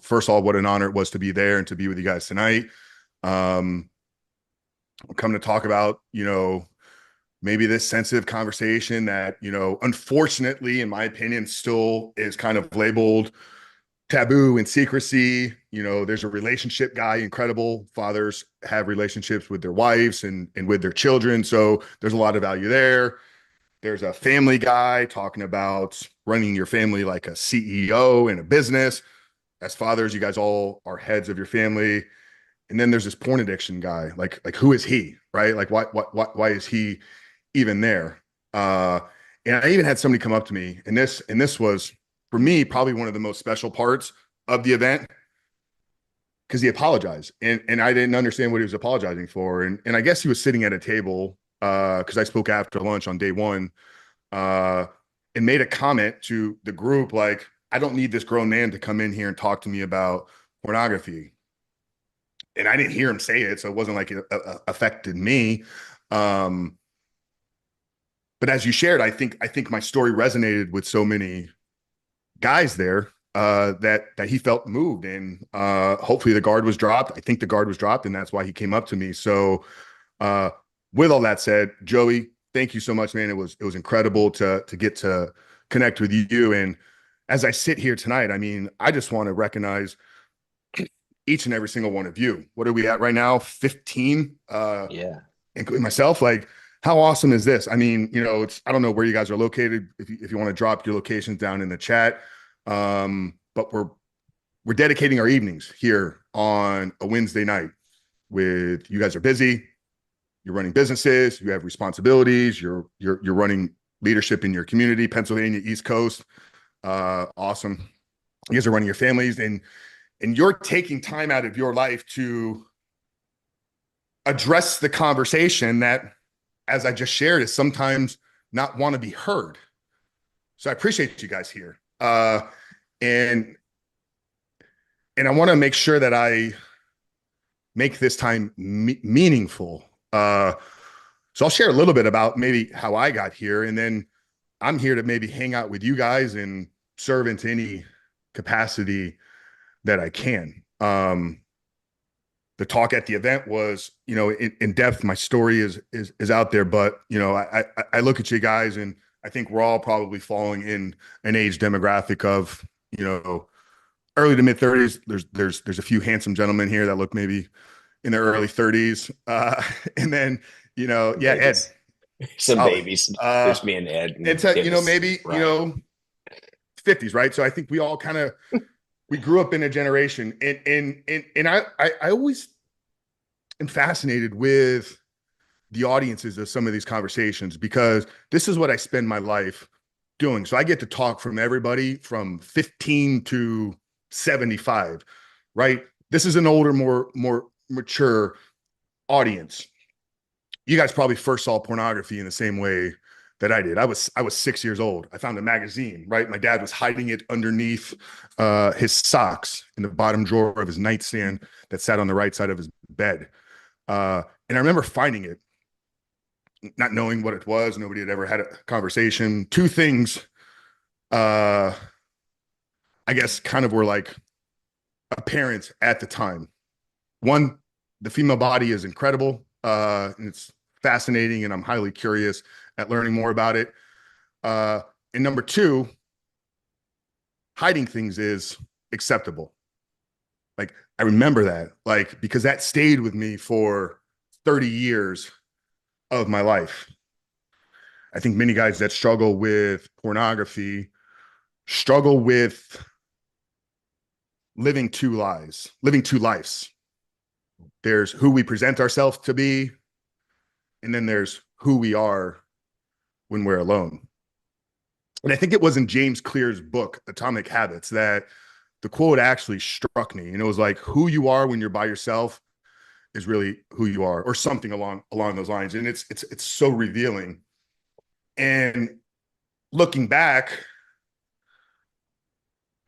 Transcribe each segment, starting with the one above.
first of all, what an honor it was to be there and to be with you guys tonight. Um, I'm coming to talk about, maybe this sensitive conversation that, unfortunately, in my opinion, still is kind of labeled taboo and secrecy. There's a relationship guy, incredible fathers have relationships with their wives and with their children. So there's a lot of value there. There's a family guy talking about running your family like a CEO in a business. As fathers, you guys all are heads of your family. And then there's this porn addiction guy. Like who is he? Right? Like why is he even there? Uh, and I even had somebody come up to me, and this was for me probably one of the most special parts of the event because he apologized, and I didn't understand what he was apologizing for, and I guess he was sitting at a table because I spoke after lunch on day one, uh, and made a comment to the group like, I don't need this grown man to come in here and talk to me about pornography. And I didn't hear him say it, so it wasn't like it affected me. Um, but as you shared, I think my story resonated with so many guys there that he felt moved, and hopefully the guard was dropped. I think the guard was dropped, and that's why he came up to me. So, uh, with all that said, Joey, thank you so much, man. It was incredible to get to connect with you. And as I sit here tonight, I mean, I just want to recognize each and every single one of you. What are we at right now? 15, Yeah. including myself. Like, how awesome is this? I mean, I don't know where you guys are located. If you want to drop your locations down in the chat. But we're dedicating our evenings here on a Wednesday night with you guys are busy, you're running businesses, you have responsibilities, you're running leadership in your community, Pennsylvania, East Coast. Awesome. You guys are running your families, and you're taking time out of your life to address the conversation that, as I just shared, is sometimes not want to be heard. So I appreciate you guys here. And and I want to make sure that I make this time meaningful. So I'll share a little bit about maybe how I got here, and then I'm here to maybe hang out with you guys and serve into any capacity that I can. The talk at the event was, in depth. My story is out there, but I look at you guys, and I think we're all probably falling in an age demographic of early to mid 30s. There's a few handsome gentlemen here that look maybe in their early 30s, and then yeah, Ed. Babies. Some Oh, babies. uh, There's me and Ed and and to Davis. maybe Right. 50s, right? So I think we all kind of we grew up in a generation, and I always am fascinated with the audiences of some of these conversations because this is what I spend my life doing. So I get to talk from everybody from 15 to 75, right? This is an older, more mature audience. You guys probably first saw pornography in the same way that I did. I was 6 years old. I found a magazine, right? My dad was hiding it underneath his socks in the bottom drawer of his nightstand that sat on the right side of his bed. And I remember finding it, not knowing what it was. Nobody had ever had a conversation. Two things, uh, I guess, kind of were like apparent at the time. One, the female body is incredible, and it's fascinating, and I'm highly curious at learning more about it. Uh, and number two, hiding things is acceptable. Like I remember that, like because that stayed with me for 30 years of my life. I think many guys that struggle with pornography struggle with living two lives. There's who we present ourselves to be, and then there's who we are when we're alone. And I think it was in James Clear's book, Atomic Habits, that the quote actually struck me. And it was like, who you are when you're by yourself is really who you are, or something along those lines. And it's so revealing. And looking back,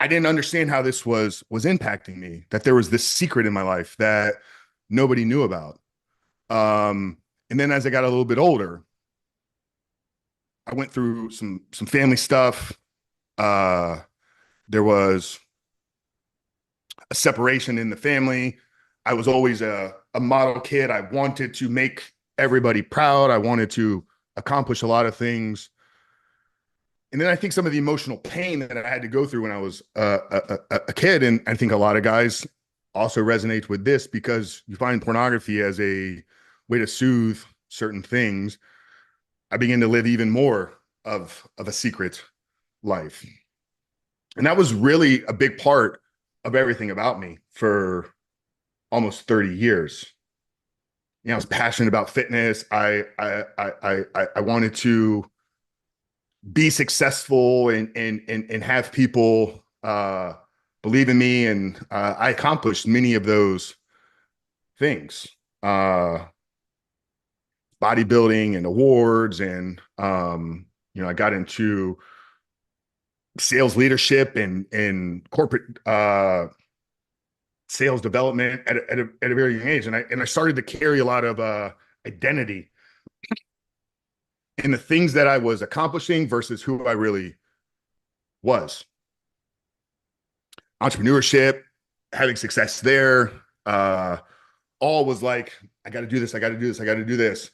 I didn't understand how this was impacting me, that there was this secret in my life that nobody knew about. And then as I got a little bit older, I went through some family stuff. There was a separation in the family. I was always a model kid. I wanted to make everybody proud. I wanted to accomplish a lot of things. And then I think some of the emotional pain that I had to go through when I was a kid, and I think a lot of guys also resonate with this because you find pornography as a way to soothe certain things. I began to live even more of a secret life. And that was really a big part of everything about me for almost 30 years. You know, I was passionate about fitness. I wanted to be successful and have people believe in me, and I accomplished many of those things. Bodybuilding and awards, and I got into sales leadership and corporate sales development at a very young age, and I started to carry a lot of identity in the things that I was accomplishing versus who I really was. Entrepreneurship, having success there, all was like, I got to do this, I got to do this, I got to do this.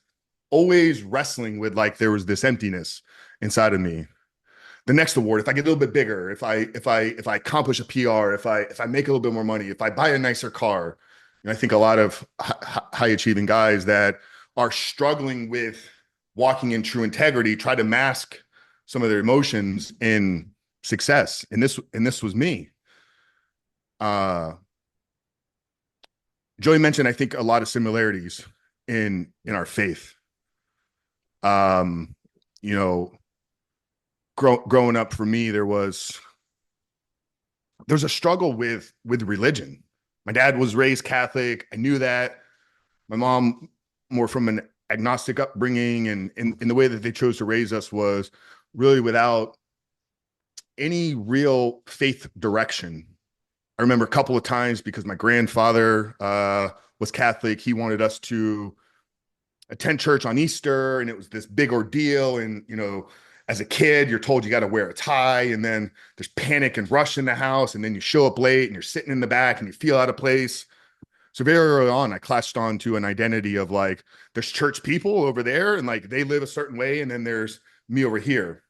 Always wrestling with like there was this emptiness inside of me. The next award, if I get a little bit bigger, if I accomplish a PR, if I make a little bit more money, if I buy a nicer car, and I think a lot of high achieving guys that are struggling with walking in true integrity try to mask some of their emotions in success, and this was me. Joey mentioned, I think, a lot of similarities in our faith. You know, growing up for me, there's a struggle with religion. My dad was raised Catholic. I knew that. My mom, more from an agnostic upbringing, and in the way that they chose to raise us was really without any real faith direction. I remember a couple of times, because my grandfather was Catholic, he wanted us to attend church on Easter, and it was this big ordeal. And, as a kid, you're told you got to wear a tie, and then there's panic and rush in the house, and then you show up late and you're sitting in the back and you feel out of place. So very early on, I clatched on to an identity of like, there's church people over there and like they live a certain way, and then there's me over here.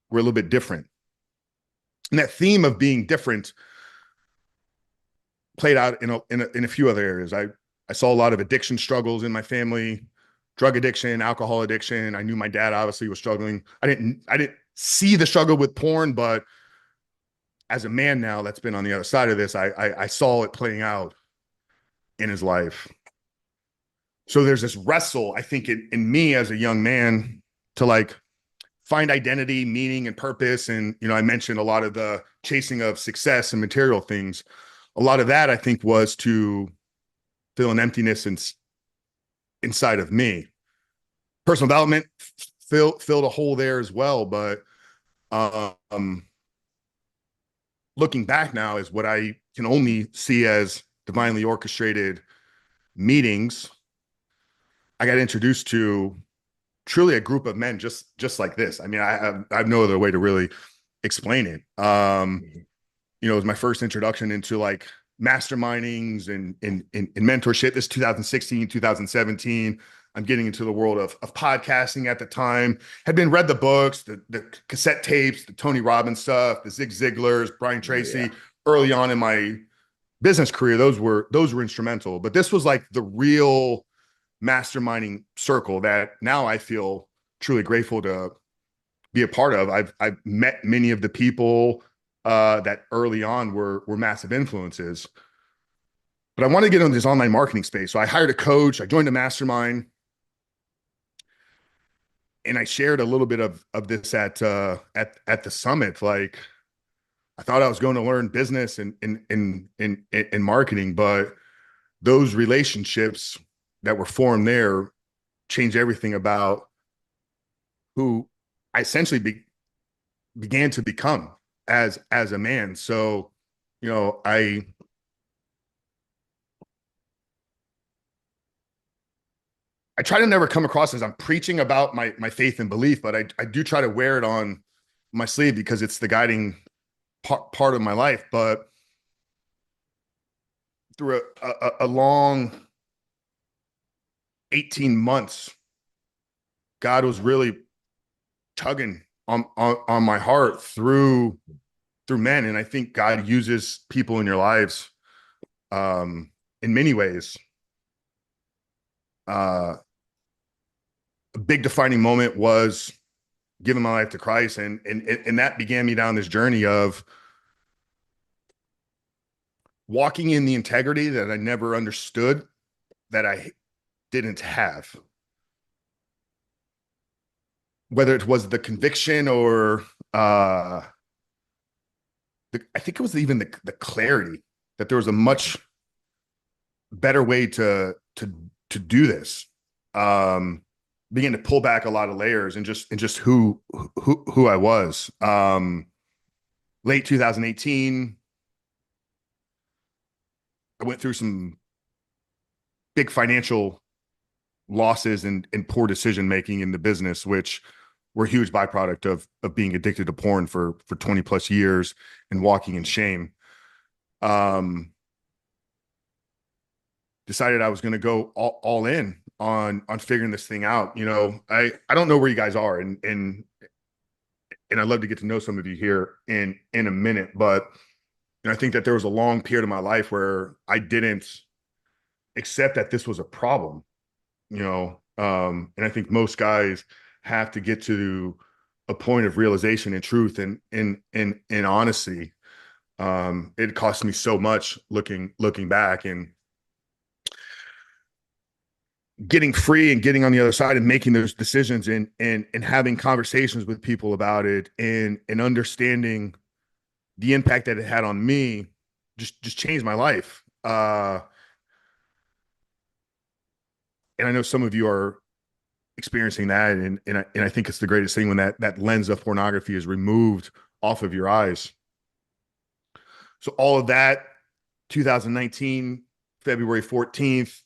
We're a little bit different. And that theme of being different played out in a few other areas. I saw a lot of addiction struggles in my family, drug addiction, alcohol addiction. I knew my dad obviously was struggling. I didn't see the struggle with porn, but as a man now that's been on the other side of this, I saw it playing out in his life. So there's this wrestle, I think, in me as a young man to like find identity, meaning, and purpose. And, I mentioned a lot of the chasing of success and material things. A lot of that, I think, was to fill an emptiness inside of me. Personal development filled a hole there as well. But looking back now is what I can only see as divinely orchestrated meetings. I got introduced to truly a group of men just like this. I mean, I have no other way to really explain it. It was my first introduction into like mastermindings and mentorship. This 2016, 2017. I'm getting into the world of podcasting at the time. Had been read the books, the cassette tapes, the Tony Robbins stuff, the Zig Ziglars, Brian Tracy. Yeah. Early on in my business career, those were instrumental. But this was like the real masterminding circle that now I feel truly grateful to be a part of. I've met many of the people that early on were massive influences. But I want to get into this online marketing space. So I hired a coach, I joined a mastermind, and I shared a little bit of this at the summit. Like, I thought I was going to learn business and in marketing, but those relationships that were formed there changed everything about who I essentially began to become as a man. So, I try to never come across as I'm preaching about my faith and belief, but I do try to wear it on my sleeve because it's the guiding part of my life. But through a long 18 months, God was really tugging on my heart through men. And I think God uses people in your lives in many ways. A big defining moment was giving my life to Christ, and that began me down this journey of walking in the integrity that I never understood that I didn't have. Whether it was the conviction or I think it was even the clarity that there was a much better way to do this. Began to pull back a lot of layers and just who I was. Late 2018, I went through some big financial losses and poor decision making in the business, which were a huge byproduct of being addicted to porn for 20 plus years and walking in shame. Decided I was going to go all in on figuring this thing out. You know, I don't know where you guys are, and I'd love to get to know some of you here in a minute, but I think that there was a long period of my life where I didn't accept that this was a problem, you know. And I think most guys have to get to a point of realization and truth and in honesty. It cost me so much looking back, and getting free and getting on the other side and making those decisions and having conversations with people about it and understanding the impact that it had on me just changed my life. And I know some of you are experiencing that, and I think it's the greatest thing when that lens of pornography is removed off of your eyes. So all of that, 2019, February 14th,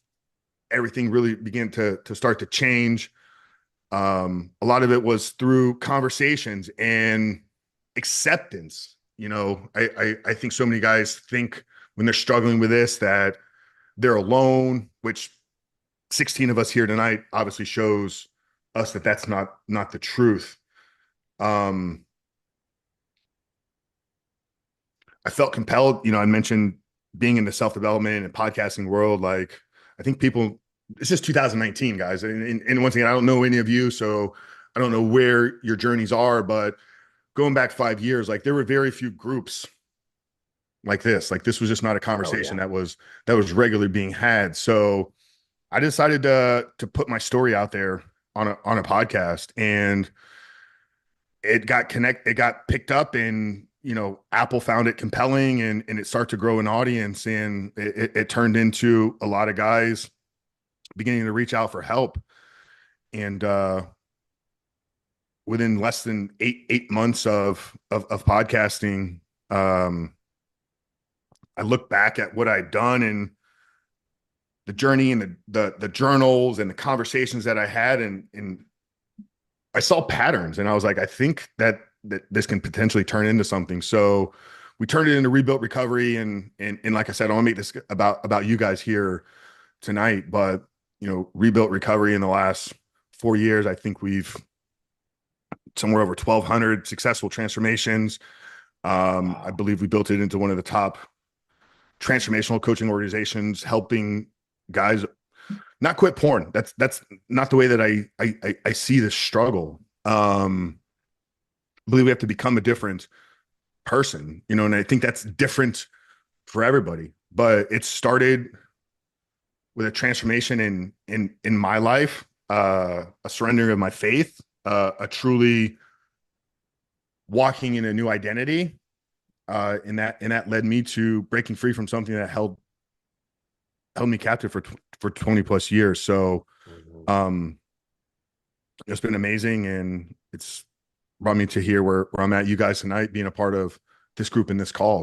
everything really began to start to change. A lot of it was through conversations and acceptance. You know, I think so many guys think when they're struggling with this that they're alone, which 16 of us here tonight obviously shows us that that's not the truth. I felt compelled, you know, I mentioned being in the self-development and podcasting world. Like, I think people, this is 2019, guys. And once again, I don't know any of you, so I don't know where your journeys are, but going back 5 years, like there were very few groups like this. Like this was just not a conversation that was regularly being had. So I decided to put my story out there on a podcast, and it got picked up, and you know, Apple found it compelling, and it started to grow an audience, and it turned into a lot of guys beginning to reach out for help. And within less than eight months of podcasting, I look back at what I'd done and the journey and the journals and the conversations that I had, and I saw patterns, and I was like, I think that this can potentially turn into something. So we turned it into Rebuilt Recovery, and like I said, I want to make this about you guys here tonight. But you know, Rebuilt Recovery in the last 4 years, I think we've somewhere over 1,200 successful transformations. I believe we built it into one of the top transformational coaching organizations, helping guys not quit porn. That's not the way that I see this struggle. I believe we have to become a different person, you know, and I think that's different for everybody. But it started with a transformation in my life, a surrendering of my faith, a truly walking in a new identity, and that led me to breaking free from something that held me captive for 20 plus years. So it's been amazing, and it's brought me to here where I'm at, you guys tonight, being a part of this group in this call.